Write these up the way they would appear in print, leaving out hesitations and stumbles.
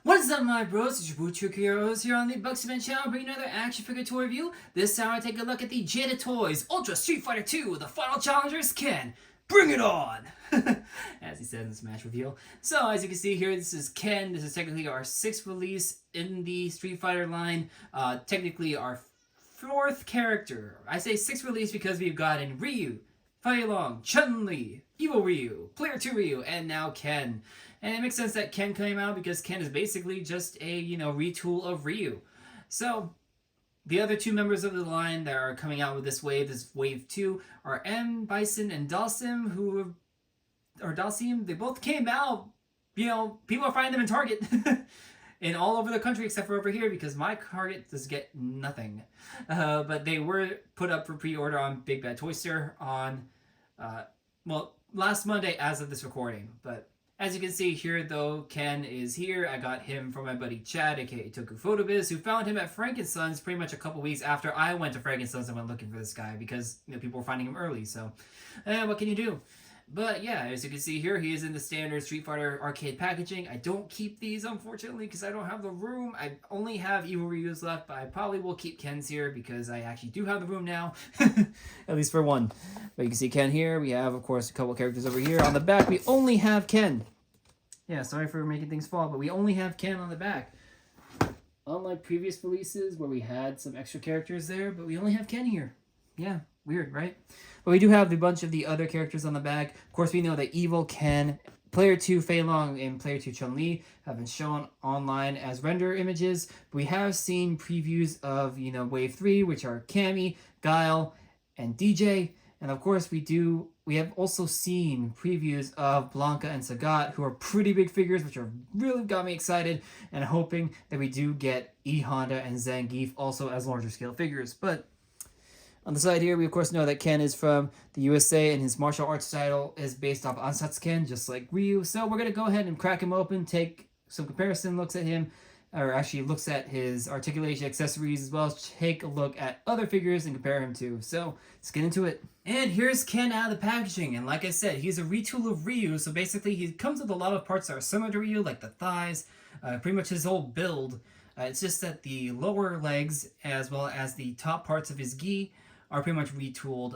What is up, my bros? It's your boo TrueKROO here on the Bucks Event channel, bringing another action figure toy review. This time I take a look at the Jada Toys Ultra Street Fighter 2. The final challenger is Ken. Bring it on! As he says in Smash reveal. So, as you can see here, this is Ken. This is technically our 6th release in the Street Fighter line. Technically our 4th character. I say 6th release because we've gotten Ryu, Fei Long, Chun-Li, Evil Ryu, Player 2 Ryu, and now Ken. And it makes sense that Ken came out because Ken is basically just a, retool of Ryu. So, the other two members of the line that are coming out with this wave 2, are M, Bison, and Dalsim, Dalsim, they both came out, people are finding them in Target. And all over the country except for over here because my Target does get nothing. But they were put up for pre-order on Big Bad Toy Store on, last Monday as of this recording. But as you can see here, though, Ken is here. I got him from my buddy Chad, aka Toku Photobiz, who found him at Frankenson's pretty much a couple weeks after I went to Frankenson's and went looking for this guy because people were finding him early. So, what can you do? But yeah, as you can see here, he is in the standard Street Fighter arcade packaging. I don't keep these, unfortunately, because I don't have the room. I only have Evil Ryu's left, but I probably will keep Ken's here because I actually do have the room now. At least for one. But you can see Ken here. We have, of course, a couple characters over here. On the back, we only have Ken. Yeah, sorry for making things fall, but we only have Ken on the back. Unlike previous releases where we had some extra characters there, but we only have Ken here. Yeah, weird, right? But we do have a bunch of the other characters on the back. Of course, we know that Evil, Ken, Player 2 Fei Long, and Player 2 Chun-Li have been shown online as render images. We have seen previews of, Wave 3, which are Cammy, Guile, and DJ. And of course, we have also seen previews of Blanca and Sagat, who are pretty big figures, which are really got me excited, and hoping that we do get E Honda and Zangief also as larger scale figures. But on the side here, we of course know that Ken is from the USA and his martial arts title is based off Ansatsu-ken, just like Ryu. So we're going to go ahead and crack him open, take some comparison looks at him, or actually looks at his articulation accessories, as well as take a look at other figures and compare him to. So let's get into it. And here's Ken out of the packaging. And like I said, he's a retool of Ryu. So basically he comes with a lot of parts that are similar to Ryu, like the thighs, pretty much his whole build. It's just that the lower legs, as well as the top parts of his gi, are pretty much retooled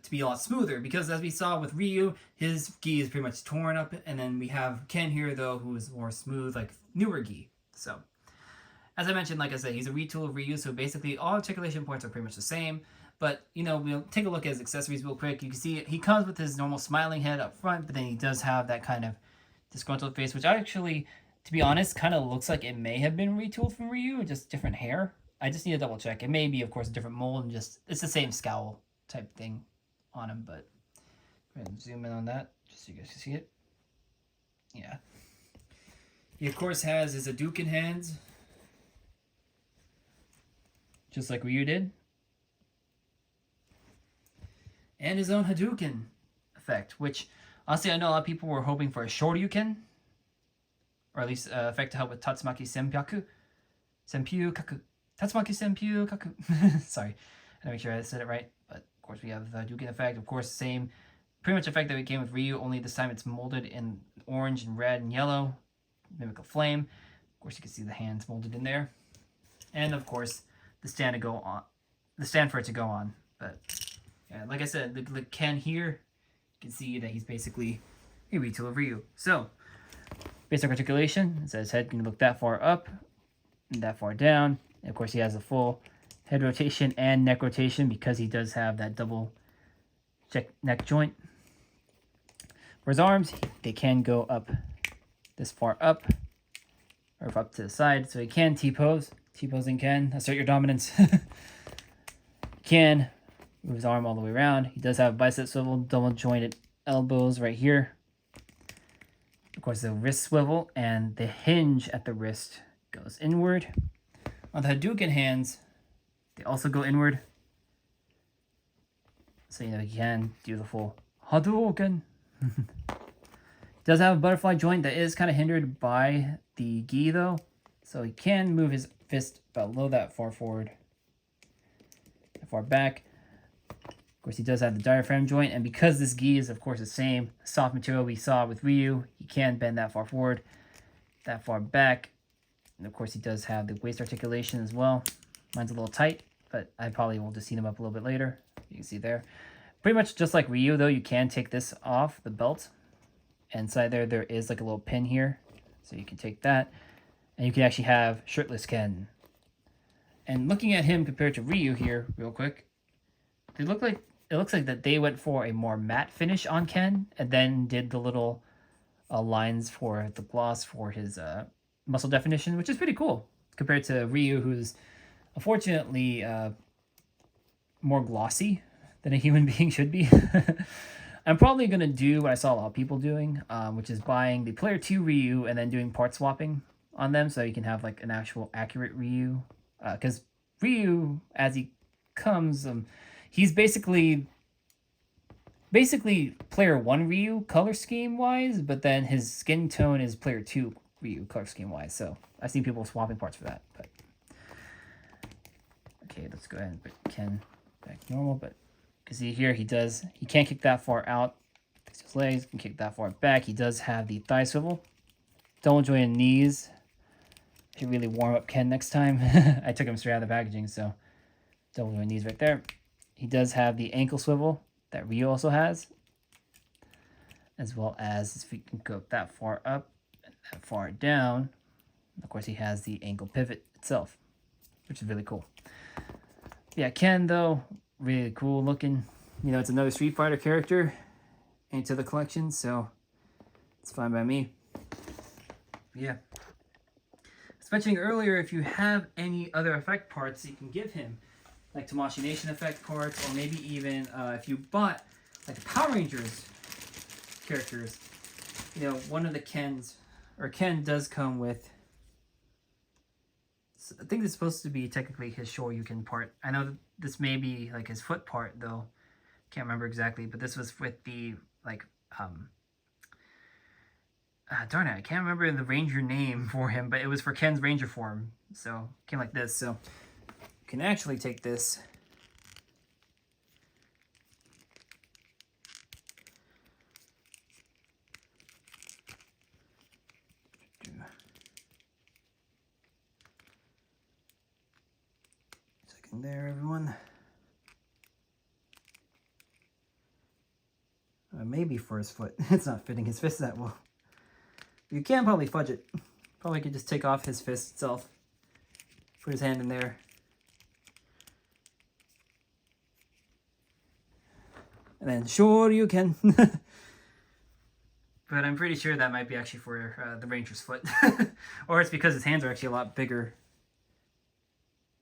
to be a lot smoother, because as we saw with Ryu, his gi is pretty much torn up, and then we have Ken here, though, who is more smooth, like newer gi. So, as I mentioned, like I said, he's a retool of Ryu, so basically all articulation points are pretty much the same, but, we'll take a look at his accessories real quick. You can see he comes with his normal smiling head up front, but then he does have that kind of disgruntled face, which actually, to be honest, kind of looks like it may have been retooled from Ryu, just different hair. I just need to double check. It may be, of course, a different mold and just, it's the same scowl type thing on him, but go ahead and zoom in on that just so you guys can see it. Yeah. He, of course, has his HADOUKEN hands, just like Ryu did. And his own HADOUKEN effect, which, honestly, I know a lot of people were hoping for a Shoryuken, or at least effect to help with Tatsumaki Senpyaku. Senpyu Kaku. Tatsumaki Senpyu Kaku. Sorry, I had to make sure I said it right. But of course, we have the HADOUKEN effect. Of course, same pretty much effect that we came with Ryu, only this time it's molded in orange and red and yellow, mimic a flame. Of course, you can see the hands molded in there, and of course, the stand for it to go on. But yeah, like I said, the Ken here, you can see that he's basically a retool of Ryu. So, based on articulation, it says his head can look that far up and that far down. And of course, he has a full head rotation and neck rotation because he does have that double neck joint. For his arms, they can go up this far up, or up to the side, so he can T-pose. T-posing can assert your dominance. He can move his arm all the way around. He does have bicep swivel, double jointed elbows right here. Of course, the wrist swivel and the hinge at the wrist goes inward. On the HADOUKEN hands, they also go inward. So, you can do the full HADOUKEN. Does have a butterfly joint that is kind of hindered by the gi, though. So he can move his fist below that far forward, that far back. Of course, he does have the diaphragm joint, and because this gi is, of course, the same soft material we saw with Ryu, he can bend that far forward, that far back, And of course, he does have the waist articulation as well. Mine's a little tight, but I probably will just heat him up a little bit later. You can see there. Pretty much just like Ryu, though, you can take this off the belt. Inside there is like a little pin here. So you can take that. And you can actually have shirtless Ken. And looking at him compared to Ryu here, real quick, it looks like that they went for a more matte finish on Ken, and then did the little lines for the gloss for his muscle definition, which is pretty cool compared to Ryu, who's unfortunately more glossy than a human being should be. I'm probably going to do what I saw a lot of people doing, which is buying the Player 2 Ryu and then doing part swapping on them so you can have like an actual accurate Ryu. Because Ryu, as he comes, he's basically Player 1 Ryu color scheme wise, but then his skin tone is Player 2 Ryu color scheme wise. So I've seen people swapping parts for that. But okay, let's go ahead and put Ken back normal. But you can see here he can't kick that far out. His legs can kick that far back. He does have the thigh swivel. Double jointed knees. Should really warm up Ken next time. I took him straight out of the packaging, so double jointed knees right there. He does have the ankle swivel that Ryu also has, as well as his feet can go that far up and that far down. Of course, he has the ankle pivot itself, which is really cool. Yeah, Ken, though, really cool looking. You know, it's another Street Fighter character into the collection, so it's fine by me. Yeah. As mentioning earlier, if you have any other effect parts you can give him, like Tamashii Nation effect parts, or maybe even if you bought like the Power Rangers characters, you know, one of the Ken does come with, I think it's supposed to be technically his Shoryuken part. I know that this may be like his foot part though, can't remember exactly, but this was with the like darn it, I can't remember the Ranger name for him, but it was for Ken's Ranger form, so it came like this. So you can actually take this second there, everyone. Maybe for his foot. It's not fitting his fist that well. You can probably fudge it. Probably could just take off his fist itself. Put his hand in there. And then sure you can. But I'm pretty sure that might be actually for the Ranger's foot. Or it's because his hands are actually a lot bigger.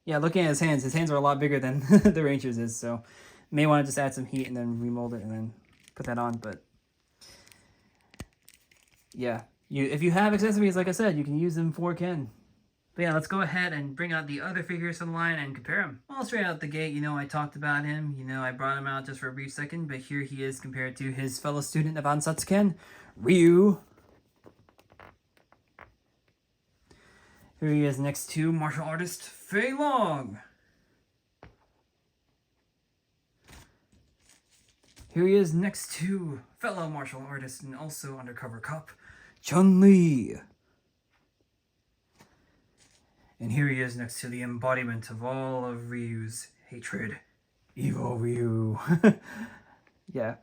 Yeah, looking at his hands are a lot bigger than the Ranger's is. So you may want to just add some heat and then remold it and then put that on. But yeah. If you have accessories, like I said, you can use them for Ken. But yeah, let's go ahead and bring out the other figures from the line and compare them. Well, straight out the gate, you know, I talked about him. You know, I brought him out just for a brief second, but here he is compared to his fellow student of Ansatsuken, Ryu. Here he is next to martial artist Fei Long. Here he is next to fellow martial artist and also undercover cop, Chun-Li. And here he is next to the embodiment of all of Ryu's hatred, Evil Ryu. Yeah.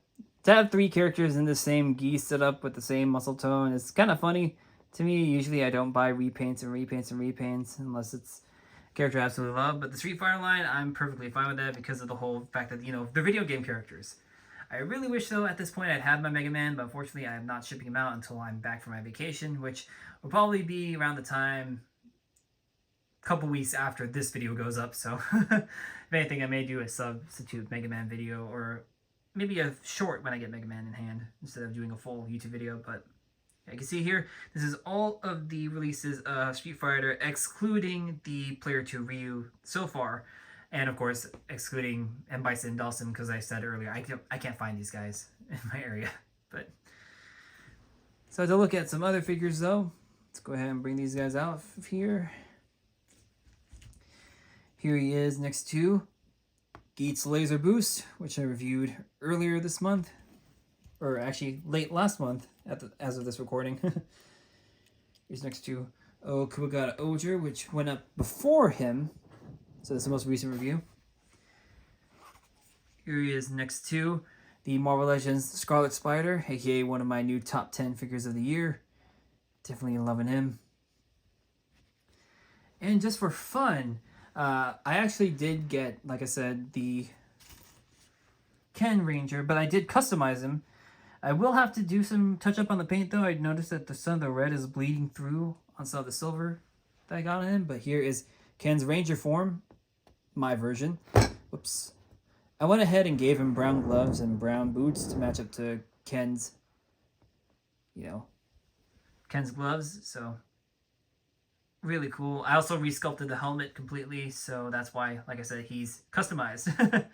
To have three characters in the same gi setup with the same muscle tone is kind of funny. To me, usually I don't buy repaints and repaints and repaints unless it's a character I absolutely love. But the Street Fighter line, I'm perfectly fine with that because of the whole fact that, you know, they're video game characters. I really wish, though, at this point I'd have my Mega Man, but unfortunately I am not shipping him out until I'm back from my vacation, which will probably be around the time, a couple weeks after this video goes up. So if anything, I may do a substitute Mega Man video, or maybe a short when I get Mega Man in hand instead of doing a full YouTube video. But you can see here, this is all of the releases of Street Fighter, excluding the Player 2 Ryu so far. And of course, excluding M. Bison and Dawson, because I said earlier, I can't find these guys in my area. But so to look at some other figures, though, let's go ahead and bring these guys out of here. Here he is next to Geats Laser Boost, which I reviewed earlier this month, or actually late last month as of this recording. He's next to Okuwagata Oger, which went up before him. So that's the most recent review. Here he is next to the Marvel Legends Scarlet Spider, aka one of my new top 10 figures of the year. Definitely loving him. And just for fun, I actually did get, like I said, the Ken Ranger, but I did customize him. I will have to do some touch up on the paint though. I noticed that some of the red is bleeding through on some of the silver that I got on him. But here is Ken's Ranger form, my version. Whoops. I went ahead and gave him brown gloves and brown boots to match up to Ken's, Ken's gloves. So really cool. I also resculpted the helmet completely, so that's why, like I said, he's customized.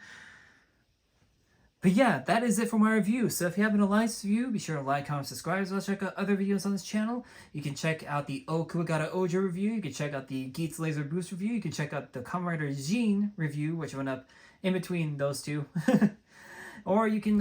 But yeah, that is it for my review. So if you happen to like this review, be sure to like, comment, subscribe, as well as check out other videos on this channel. You can check out the Okuwagata Ojo review. You can check out the Geats Laser Boost review. You can check out the Kamen Rider Jean review, which went up in between those two. Or you can,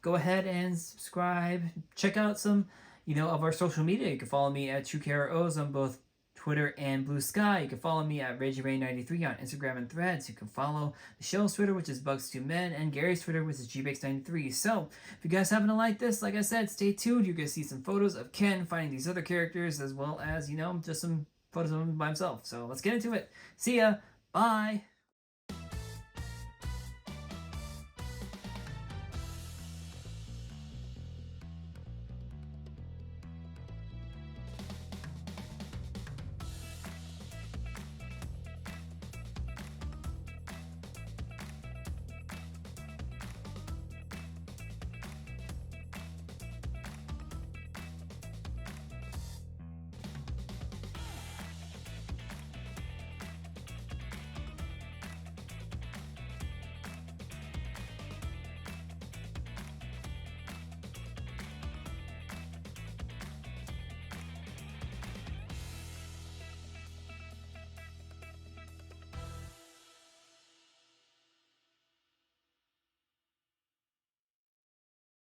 go ahead and subscribe. Check out some, of our social media. You can follow me at TrueKROO on both Twitter and Blue Sky. You can follow me at ReggieRay93 on Instagram and Threads. You can follow the show's Twitter, which is Bugs2Men, and Gary's Twitter, which is GBakes93. So, if you guys happen to like this, like I said, stay tuned. You're going to see some photos of Ken fighting these other characters, as well as, just some photos of him by himself. So, let's get into it. See ya. Bye.